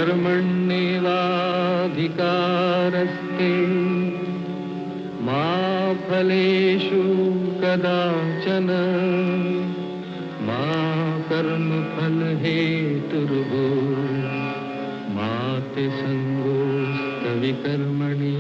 कर्मण्येवाधिकारस्ते मा फलेषु कदाचन मा कर्मफलहेतुर्भूः मा ते संगोऽस्त्वविकर्मणि।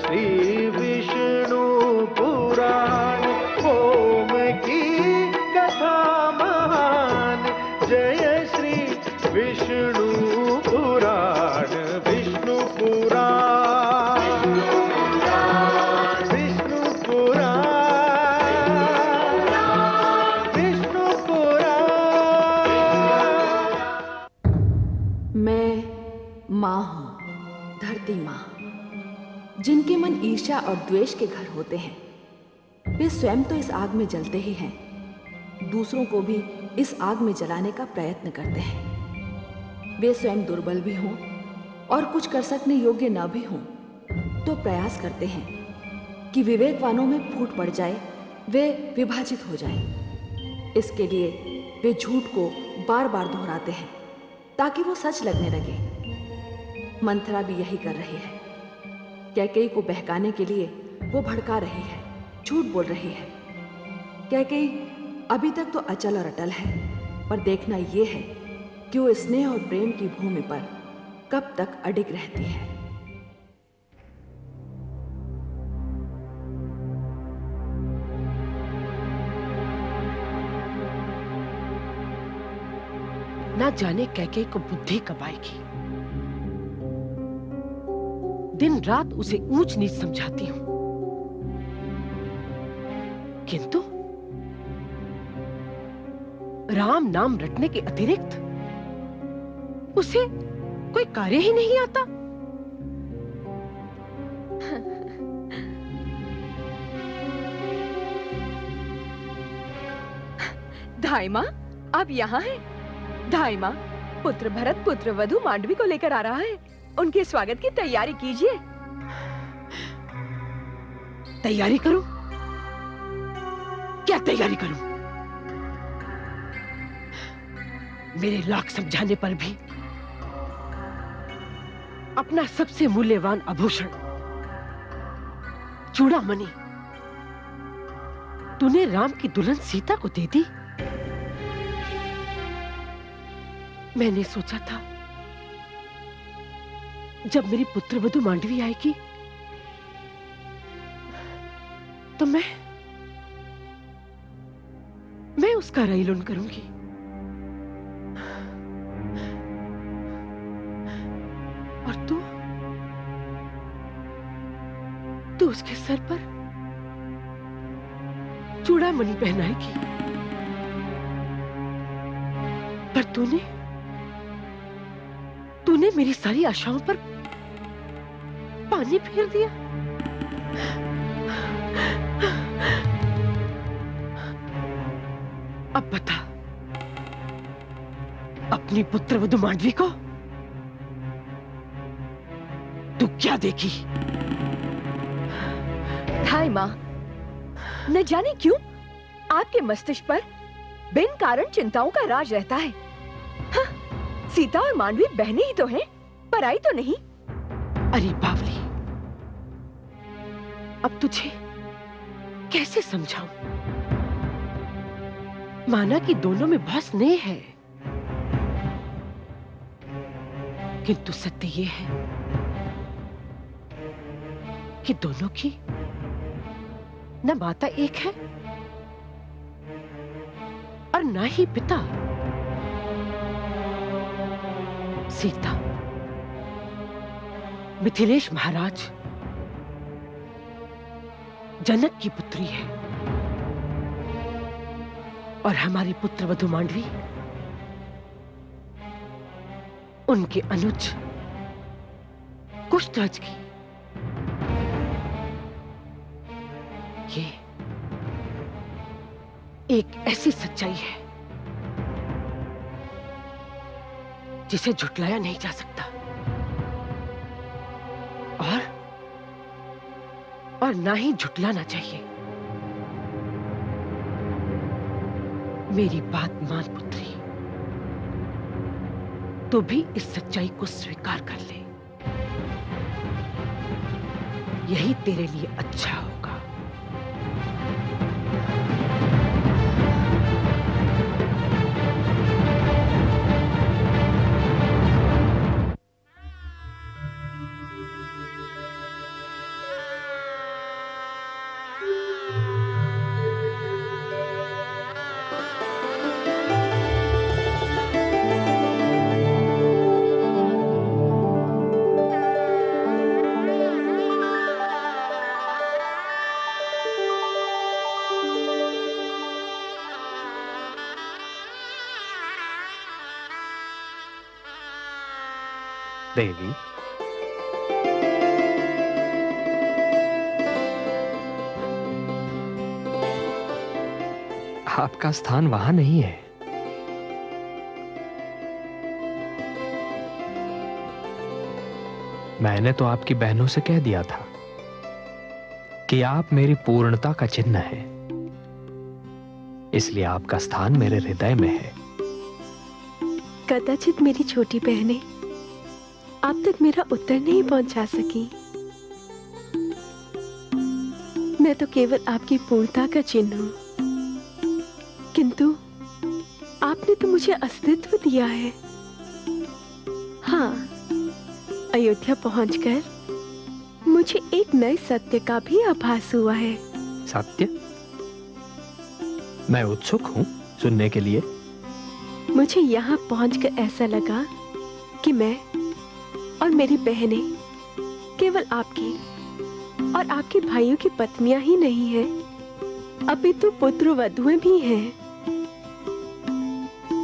श्री विष्णु पुराण ओम की कथा महान। जय श्री विष्णु पुराण विष्णु पुराण विष्णु पुराण विष्णु पुराण। मैं माँ हूँ, धरती माँ। जिनके मन ईर्ष्या और द्वेष के घर होते हैं वे स्वयं तो इस आग में जलते ही हैं, दूसरों को भी इस आग में जलाने का प्रयत्न करते हैं। वे स्वयं दुर्बल भी हों और कुछ कर सकने योग्य न भी हों तो प्रयास करते हैं कि विवेकवानों में फूट पड़ जाए, वे विभाजित हो जाएं। इसके लिए वे झूठ को बार बार दोहराते हैं ताकि वो सच लगने लगे। मंथरा भी यही कर रही है। कैकेयी को बहकाने के लिए वो भड़का रही है, झूठ बोल रही है। कैकेयी अभी तक तो अचल और अटल है, पर देखना ये है कि वो स्नेह और प्रेम की भूमि पर कब तक अडिग रहती है। ना जाने कैकेयी को बुद्धि कब आएगी। दिन रात उसे ऊंच नीच समझाती हूं, किंतु राम नाम रटने के अतिरिक्त उसे कोई कार्य ही नहीं आता। धाई माँ, आप यहाँ हैं? धाई माँ, पुत्र भरत पुत्र वधु मांडवी को लेकर आ रहा है, उनके स्वागत की तैयारी कीजिए। तैयारी करूं? क्या तैयारी करूं? मेरे लाख समझाने पर भी अपना सबसे मूल्यवान आभूषण चूड़ामणि तूने राम की दुल्हन सीता को दे दी। मैंने सोचा था जब मेरी पुत्रवधू मांडवी आएगी तो मैं उसका रईलुन करूंगी। और तू उसके सर पर चूड़ामणि पहनाएगी। पर तूने मेरी सारी आशाओं पर पानी फेर दिया। अब बता, अपनी पुत्रवधू मांडवी को तू क्या देखी? धाई माँ, न जाने क्यों आपके मस्तिष्क पर बिन कारण चिंताओं का राज रहता है। हाँ, सीता और मांडवी बहनें ही तो हैं, पराई तो नहीं। अरे बावली, अब तुझे कैसे समझाऊं? माना कि दोनों में बहुत स्नेह है, किंतु सत्य ये है कि दोनों की न माता एक है और ना ही पिता। सीता मिथिलेश महाराज जनक की पुत्री है और हमारी पुत्रवधू मांडवी उनके अनुज कुछ तर्ज की। ये एक ऐसी सच्चाई है जिसे झुटलाया नहीं जा सकता, और ना ही झुटलाना चाहिए। मेरी बात मान पुत्री, तो भी इस सच्चाई को स्वीकार कर ले, यही तेरे लिए अच्छा होगा। देवी, आपका स्थान वहां नहीं है। मैंने तो आपकी बहनों से कह दिया था कि आप मेरी पूर्णता का चिन्ह है, इसलिए आपका स्थान मेरे हृदय में है। कदाचित मेरी छोटी बहनें आप तक मेरा उत्तर नहीं पहुंचा सकी। मैं तो केवल आपकी पूर्णता का चिन्ह हूं, किंतु आपने तो मुझे अस्तित्व दिया है। हाँ, अयोध्या पहुंचकर मुझे एक नए सत्य का भी आभास हुआ है। सत्य? मैं उत्सुक हूं सुनने के लिए। मुझे यहाँ पहुंचकर ऐसा लगा कि मैं और मेरी बहनें केवल आपकी और आपके भाइयों की पत्नियां ही नहीं हैं, अपितु पुत्र वधुएं भी हैं।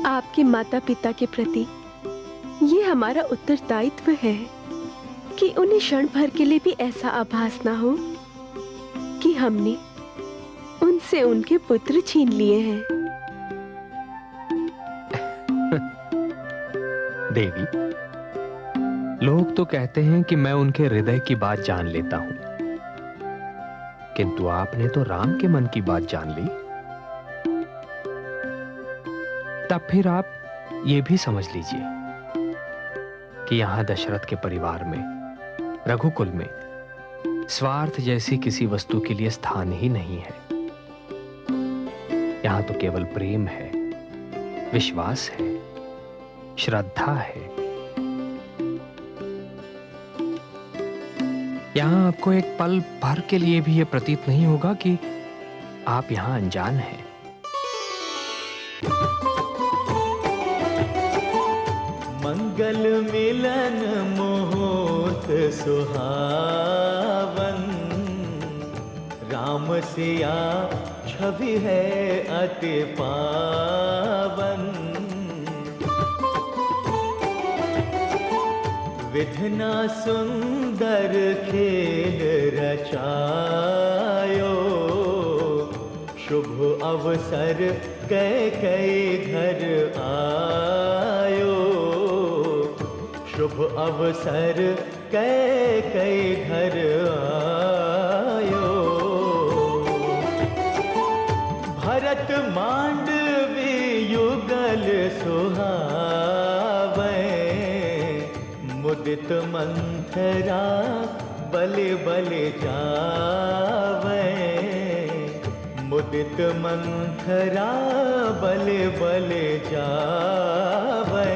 आपके माता पिता के प्रति ये हमारा उत्तरदायित्व है कि उन्हें क्षण भर के लिए भी ऐसा आभास ना हो कि हमने उनसे उनके पुत्र छीन लिए हैं। देवी, लोग तो कहते हैं कि मैं उनके हृदय की बात जान लेता हूं, किंतु आपने तो राम के मन की बात जान ली। तब फिर आप ये भी समझ लीजिए कि यहां दशरथ के परिवार में, रघुकुल में स्वार्थ जैसी किसी वस्तु के लिए स्थान ही नहीं है। यहां तो केवल प्रेम है, विश्वास है, श्रद्धा है। यहां आपको एक पल भर के लिए भी यह प्रतीत नहीं होगा कि आप यहां अनजान हैं। मंगल मिलन मुहूर्त सुहावन, राम सिया छवि है अति पावन। विधना सुंदर खेल रचायो, शुभ अवसर कैकेयी घर आयो। शुभ अवसर कैकेयी घर आयो। भरत मांडवी युगल सुहावे, मुदित मंथरा बले बले जावे। मुदित मंथरा बले बले जावे।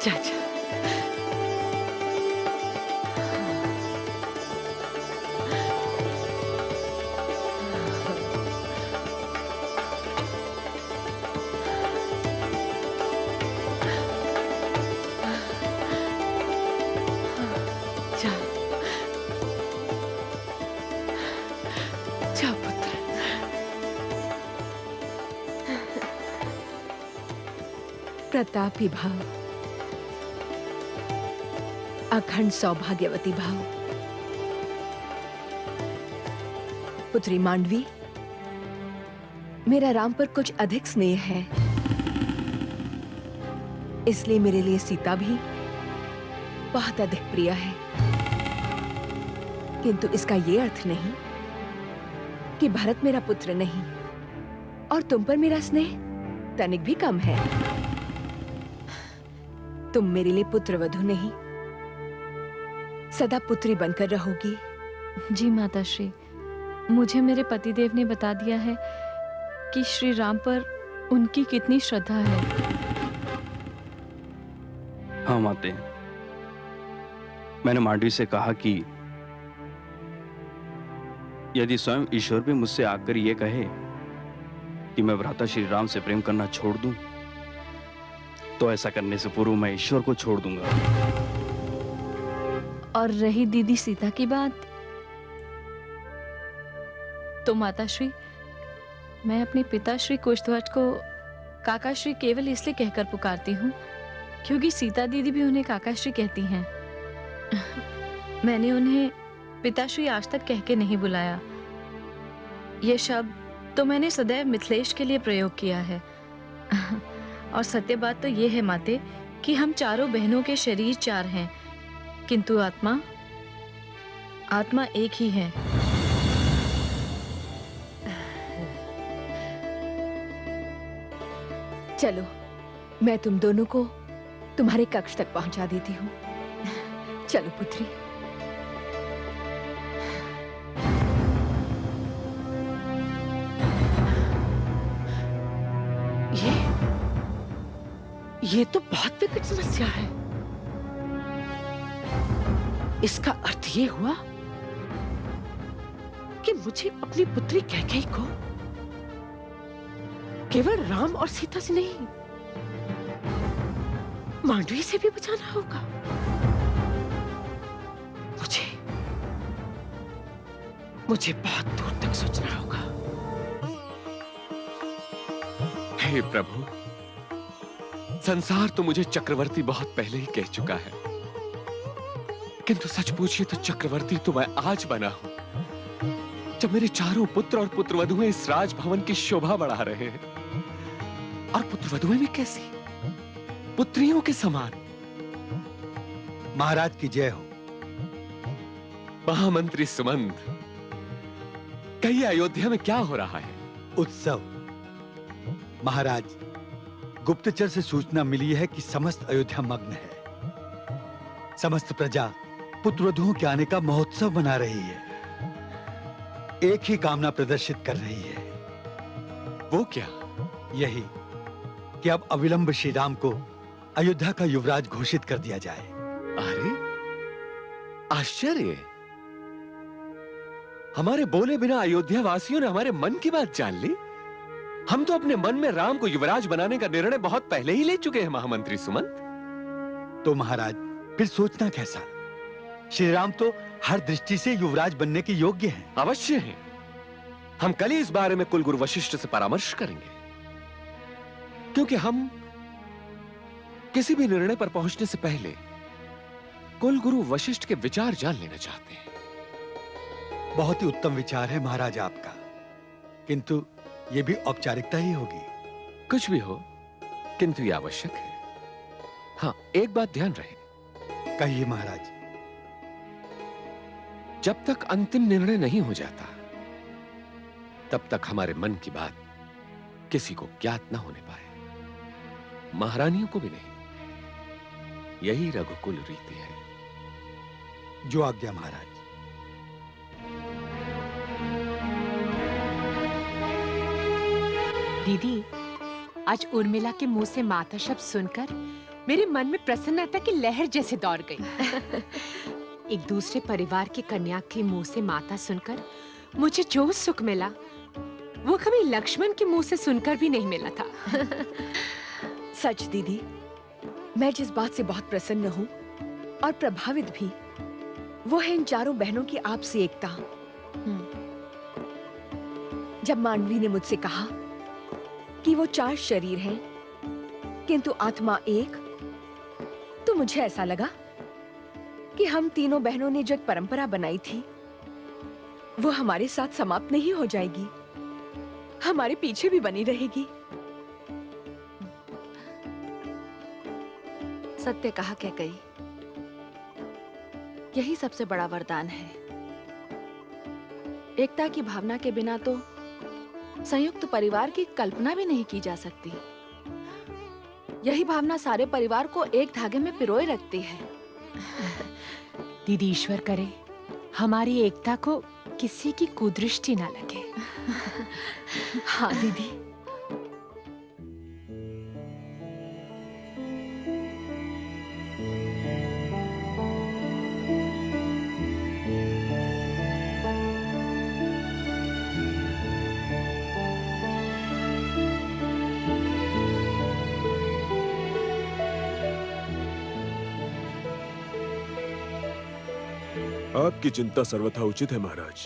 जा जा। प्रतापी भाव, अखंड सौभाग्यवती भाव। पुत्री मांडवी, मेरा राम पर कुछ अधिक स्नेह है, इसलिए मेरे लिए सीता भी बहुत अधिक प्रिय है। किंतु इसका यह अर्थ नहीं कि भरत मेरा पुत्र नहीं और तुम पर मेरा स्नेह तनिक भी कम है। तुम मेरे लिए पुत्र वधू नहीं, सदा पुत्री बनकर रहोगी। जी माताश्री, मुझे मेरे पतिदेव ने बता दिया है कि श्री राम पर उनकी कितनी श्रद्धा है। हाँ माते, मैंने मांडवी से कहा कि यदि स्वयं ईश्वर भी मुझसे आकर ये कहे कि मैं भ्राता श्री राम से प्रेम करना छोड़ दूं, तो ऐसा करने से पूर्व मैं ईश्वर को छोड़ दूंगा। और रही दीदी सीता की बात, तो माताश्री, मैं अपने पिता श्री कुशध्वज को काकाश्री केवल इसलिए कहकर पुकारती हूँ क्योंकि सीता दीदी भी उन्हें काकाश्री कहती हैं। मैंने उन्हें पिताश्री आज तक कह के नहीं बुलाया। ये शब्द तो मैंने सदैव मिथिलेश के लिए प्रयोग किया है। और सत्य बात तो ये है माते कि हम चारों बहनों के शरीर चार हैं, किंतु आत्मा एक ही है। चलो, मैं तुम दोनों को तुम्हारे कक्ष तक पहुंचा देती हूँ। चलो पुत्री। ये तो बहुत विकट समस्या है। इसका अर्थ ये हुआ कि मुझे अपनी पुत्री कैकेयी को केवल राम और सीता से नहीं, मांडवी से भी बचाना होगा। मुझे बहुत दूर तक सोचना होगा। हे प्रभु, संसार तो मुझे चक्रवर्ती बहुत पहले ही कह चुका है, किंतु सच पूछिए तो चक्रवर्ती तो मैं आज बना हूं, जब मेरे चारों पुत्र और पुत्रवधुएं इस राजभवन की शोभा बढ़ा रहे हैं। और पुत्रवधुएं भी कैसी, पुत्रियों के समान। महाराज की जय हो। महामंत्री सुमंत, कहिए अयोध्या में क्या हो रहा है? उत्सव। महाराज, गुप्तचर से सूचना मिली है कि समस्त अयोध्या मग्न है। समस्त प्रजा पुत्रवधुओं के आने का महोत्सव मना रही है, एक ही कामना प्रदर्शित कर रही है। वो क्या? यही कि अब अविलंब श्री राम को अयोध्या का युवराज घोषित कर दिया जाए। अरे आश्चर्य, हमारे बोले बिना अयोध्या वासियों ने हमारे मन की बात जान ली। हम तो अपने मन में राम को युवराज बनाने का निर्णय बहुत पहले ही ले चुके हैं महामंत्री सुमंत। तो महाराज फिर सोचना कैसा? श्री राम तो हर दृष्टि से युवराज बनने के योग्य हैं। अवश्य हैं। हम कल ही इस बारे में कुलगुरु वशिष्ठ से परामर्श करेंगे, क्योंकि हम किसी भी निर्णय पर पहुंचने से पहले कुलगुरु वशिष्ठ के विचार जान लेना चाहते हैं। बहुत ही उत्तम विचार है महाराज आपका, किंतु यह भी औपचारिकता ही होगी। कुछ भी हो, किंतु यह आवश्यक है। हाँ, एक बात ध्यान रहे। कहिए महाराज। जब तक अंतिम निर्णय नहीं हो जाता, तब तक हमारे मन की बात किसी को ज्ञात न होने पाए, महारानियों को भी नहीं। यही रघुकुल रीति है। जो आज्ञा महाराज। दीदी, आज उर्मिला के मुंह से माता शब्द सुनकर मेरे मन में प्रसन्नता की लहर जैसे दौड़ गई। एक दूसरे परिवार की कन्या के मुंह से माता सुनकर मुझे जो सुख मिला, वो कभी लक्ष्मण के मुंह से सुनकर भी नहीं मिला था। सच दीदी, मैं जिस बात से बहुत प्रसन्न हूँ और प्रभावित भी, वो है इन चारों बहनों की आपसी एकता। जब मांडवी ने मुझसे कहा कि वो चार शरीर हैं, किंतु आत्मा एक। तो मुझे ऐसा लगा कि हम तीनों बहनों ने जो एक परंपरा बनाई थी वो हमारे साथ समाप्त नहीं हो जाएगी, हमारे पीछे भी बनी रहेगी। सत्य कहा कैकेयी, यही सबसे बड़ा वरदान है। एकता की भावना के बिना तो संयुक्त परिवार की कल्पना भी नहीं की जा सकती। यही भावना सारे परिवार को एक धागे में पिरोए रखती है। दीदी, ईश्वर करे हमारी एकता को किसी की कुदृष्टि ना लगे। हाँ दीदी। आपकी चिंता सर्वथा उचित है महाराज।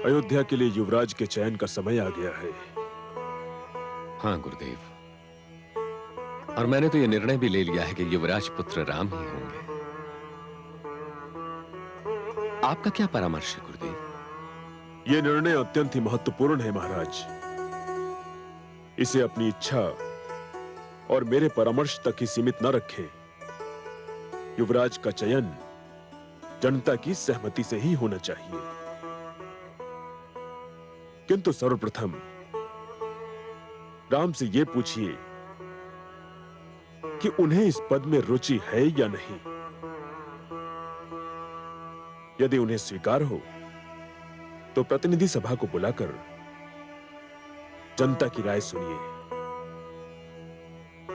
अयोध्या के लिए युवराज के चयन का समय आ गया है। हाँ गुरुदेव, और मैंने तो यह निर्णय भी ले लिया है कि युवराज पुत्र राम ही होंगे। आपका क्या परामर्श है गुरुदेव? यह निर्णय अत्यंत ही महत्वपूर्ण है महाराज। इसे अपनी इच्छा और मेरे परामर्श तक ही सीमित न रखें। युवराज का चयन जनता की सहमति से ही होना चाहिए। किंतु सर्वप्रथम राम से यह पूछिए कि उन्हें इस पद में रुचि है या नहीं। यदि उन्हें स्वीकार हो तो प्रतिनिधि सभा को बुलाकर जनता की राय सुनिए।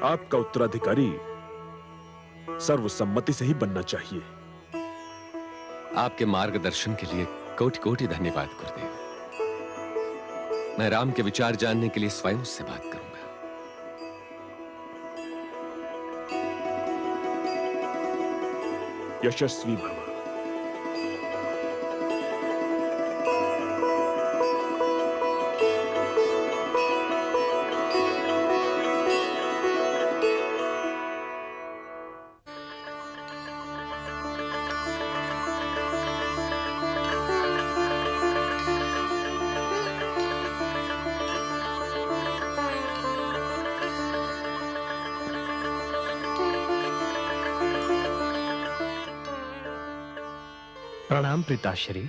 आपका उत्तराधिकारी सर्वसम्मति से ही बनना चाहिए। आपके मार्गदर्शन के लिए कोटि कोटि धन्यवाद गुरुदेव। मैं राम के विचार जानने के लिए स्वयं उससे बात करूंगा। यशस्वी भव। प्रणाम पिताश्री।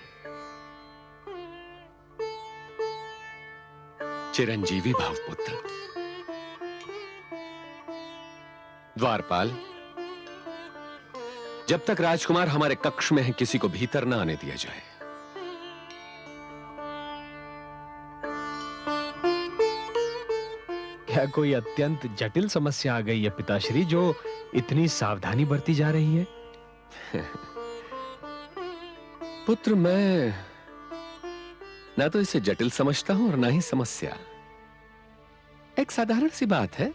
चिरंजीवी भाव पुत्र। द्वारपाल, जब तक राजकुमार हमारे कक्ष में है किसी को भीतर न आने दिया जाए। क्या कोई अत्यंत जटिल समस्या आ गई है पिताश्री, जो इतनी सावधानी बरती जा रही है? पुत्र, मैं ना तो इसे जटिल समझता हूं और ना ही समस्या। एक साधारण सी बात है,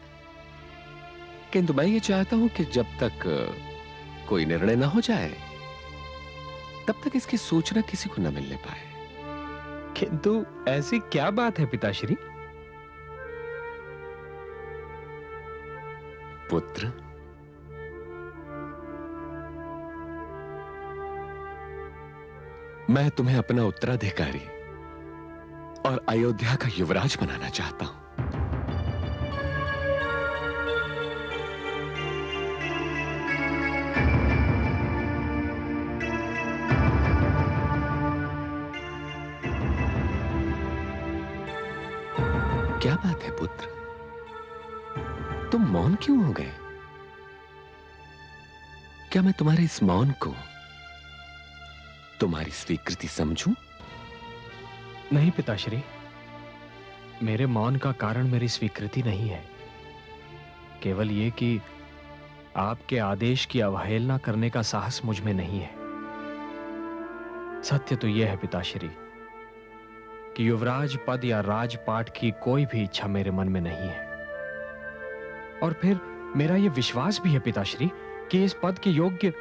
किंतु मैं ये चाहता हूं कि जब तक कोई निर्णय ना हो जाए तब तक इसकी सूचना किसी को न मिलने पाए। किंतु ऐसी क्या बात है पिताश्री? पुत्र, मैं तुम्हें अपना उत्तराधिकारी और अयोध्या का युवराज बनाना चाहता हूं। क्या बात है पुत्र, तुम मौन क्यों हो गए? क्या मैं तुम्हारे इस मौन को तुम्हारी स्वीकृति समझूं? नहीं पिताश्री, मेरे मौन का कारण मेरी स्वीकृति नहीं है। केवल ये कि आपके आदेश की अवहेलना करने का साहस मुझ में नहीं है। सत्य तो यह है पिताश्री कि युवराज पद या राजपाट की कोई भी इच्छा मेरे मन में नहीं है। और फिर मेरा यह विश्वास भी है पिताश्री कि इस पद के योग्य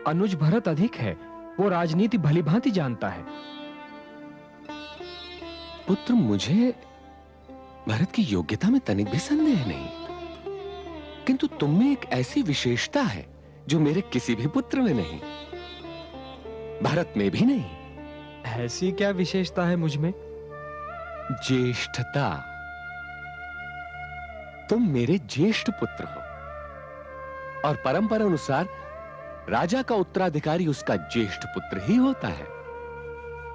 अनुज भरत अधिक है। वो राजनीति भली भांति जानता है। पुत्र, मुझे भरत की योग्यता में तनिक भी संदेह नहीं। किंतु तुम में एक ऐसी विशेषता है जो मेरे किसी भी पुत्र में नहीं, भरत में भी नहीं। ऐसी क्या विशेषता है मुझ में? ज्येष्ठता। तुम मेरे ज्येष्ठ पुत्र हो और परंपरा अनुसार राजा का उत्तराधिकारी उसका ज्येष्ठ पुत्र ही होता है।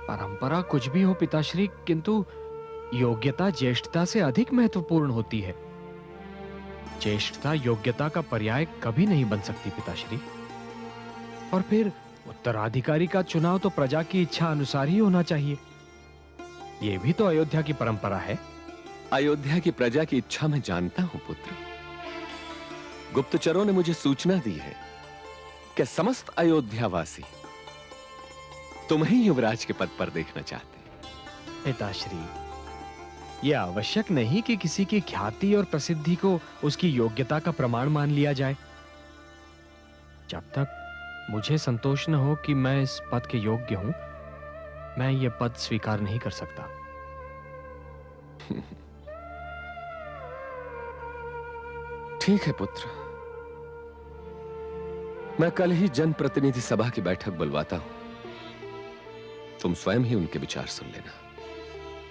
परंपरा कुछ भी हो पिताश्री, किंतु योग्यता ज्येष्ठता से अधिक महत्वपूर्ण होती है। ज्येष्ठता योग्यता का पर्याय कभी नहीं बन सकती पिताश्री। और फिर उत्तराधिकारी का चुनाव तो प्रजा की इच्छा अनुसार ही होना चाहिए। यह भी तो अयोध्या की परंपरा है। अयोध्या की प्रजा की इच्छा मैं जानता हूं पुत्र। गुप्तचरों ने मुझे सूचना दी है कि समस्त अयोध्यावासी तुम्हें युवराज के पद पर देखना चाहते हैं। पिताश्री, यह आवश्यक नहीं कि किसी की ख्याति और प्रसिद्धि को उसकी योग्यता का प्रमाण मान लिया जाए। जब तक मुझे संतोष न हो कि मैं इस पद के योग्य हूं, मैं यह पद स्वीकार नहीं कर सकता। ठीक है पुत्र, मैं कल ही जनप्रतिनिधि सभा की बैठक बुलवाता हूं। तुम स्वयं ही उनके विचार सुन लेना।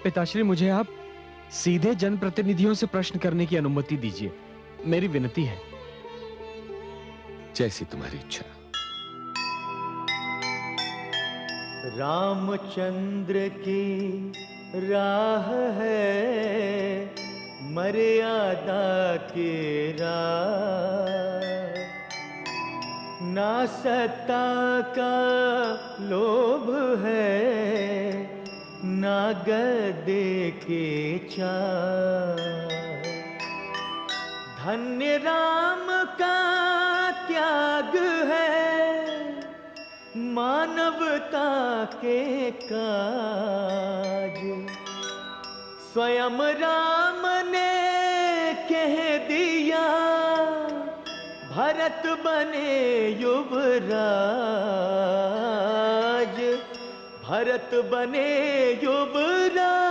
पिताश्री, मुझे आप सीधे जनप्रतिनिधियों से प्रश्न करने की अनुमति दीजिए, मेरी विनती है। जैसी तुम्हारी इच्छा। रामचंद्र की राह है मर्यादा की राह, ना सत्ता का लोभ है ना गद्दे के चाह। धन्य राम का त्याग है मानवता के काज। स्वयं राम ने कह दिया भरत बने युवराज। भरत बने युवराज।